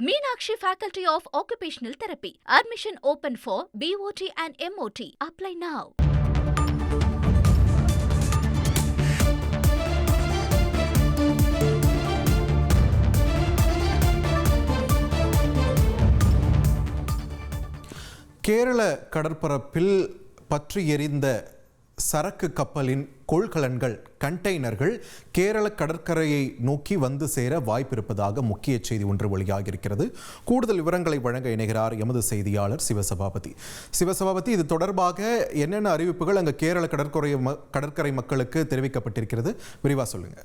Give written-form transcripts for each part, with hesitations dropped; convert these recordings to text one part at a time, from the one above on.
Meenakshi Faculty of Occupational Therapy. Admission open for BOT and MOT. Apply now. Kerala கடற்பரப்பில் பற்றி எரிந்த சரக்கு கப்பலின் கொள்கலன்கள் கண்டெய்னர்கள் கேரள கடற்கரையை நோக்கி வந்து சேர வாய்ப்பிருப்பதாக முக்கிய செய்தி ஒன்று வெளியாகியிருக்கிறது. கூடுதல் விவரங்களை வழங்க இணைகிறார் எமது செய்தியாளர் சிவசபாபதி. இது தொடர்பாக என்னென்ன அறிவிப்புகள் அங்கு கேரள கடற்கரை மக்களுக்கு தெரிவிக்கப்பட்டிருக்கிறது? விரிவாக சொல்லுங்க.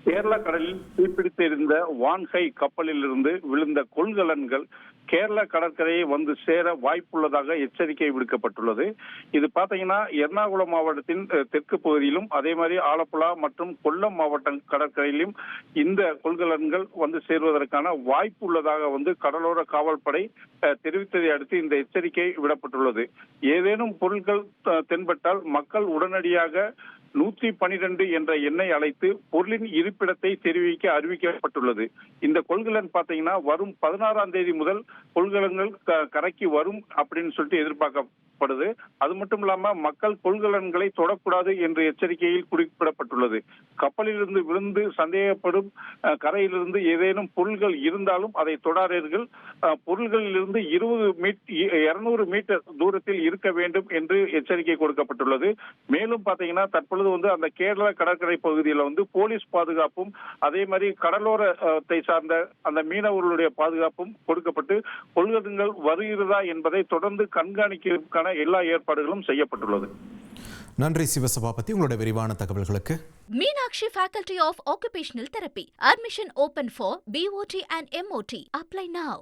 கேரள கடலில் தீப்பிடித்திருந்த வான்கை கப்பலில் இருந்து விழுந்த கொள்கலன்கள் கேரள கடற்கரையை வந்து சேர வாய்ப்புள்ளதாக எச்சரிக்கை விடுக்கப்பட்டுள்ளது. இது பாத்தீங்கன்னா எர்ணாகுளம் மாவட்டத்தின் தெற்கு பகுதியிலும் அதே மாதிரி ஆலப்புழா மற்றும் கொல்லம் மாவட்ட கடற்கரையிலும் இந்த கொள்கலன்கள் வந்து சேர்வதற்கான வாய்ப்பு உள்ளதாக கடலோர காவல்படை தெரிவித்ததை அடுத்து இந்த எச்சரிக்கை விடப்பட்டுள்ளது. ஏதேனும் பொருட்கள் தென்பட்டால் மக்கள் உடனடியாக 112 என்ற எண்ணை அழைத்து பொருளின் இருப்பிடத்தை தெரிவிக்க அறிவிக்கப்பட்டுள்ளது. இந்த கொள்கலன் பாத்தீங்கன்னா வரும் 16ஆம் தேதி முதல் கொள்கலன்கள் கரைக்கு வரும் அப்படின்னு சொல்லிட்டு எதிர்பார்க்கப்படுது. அது மட்டும் இல்லாம மக்கள் கொள்கலன்களை தொடக்கூடாது என்று எச்சரிக்கையில் குறிப்பிடப்பட்டுள்ளது. கப்பலிலிருந்து விழுந்து சந்தேகப்படும் கரையிலிருந்து ஏதேனும் பொருள்கள் இருந்தாலும் அதை தொடாதீர்கள். பொருள்களிலிருந்து 200 மீட்டர் தூரத்தில் இருக்க வேண்டும் என்று எச்சரிக்கை கொடுக்கப்பட்டுள்ளது. மேலும் பாத்தீங்கன்னா தற்பொழுது அந்த கேரள கடற்கரை பகுதியில் போலீஸ் பாதுகாப்பும் அதே மாதிரி கடலோரத்தை சார்ந்த அந்த மீனவர்களுடைய பாதுகாப்பும் கொடுக்கப்பட்டு கொள்கலன்கள் வருகிறதா என்பதை தொடர்ந்து கண்காணிக்கிறதுக்கான எல்லா ஏற்பாடுகளும் செய்யப்பட்டுள்ளது. நன்றி சிவசபாபதி, உங்களுடைய விரிவான தகவல்களுக்கு. Meenakshi Faculty of Occupational Therapy. Admission open for BOT and MOT. Apply now.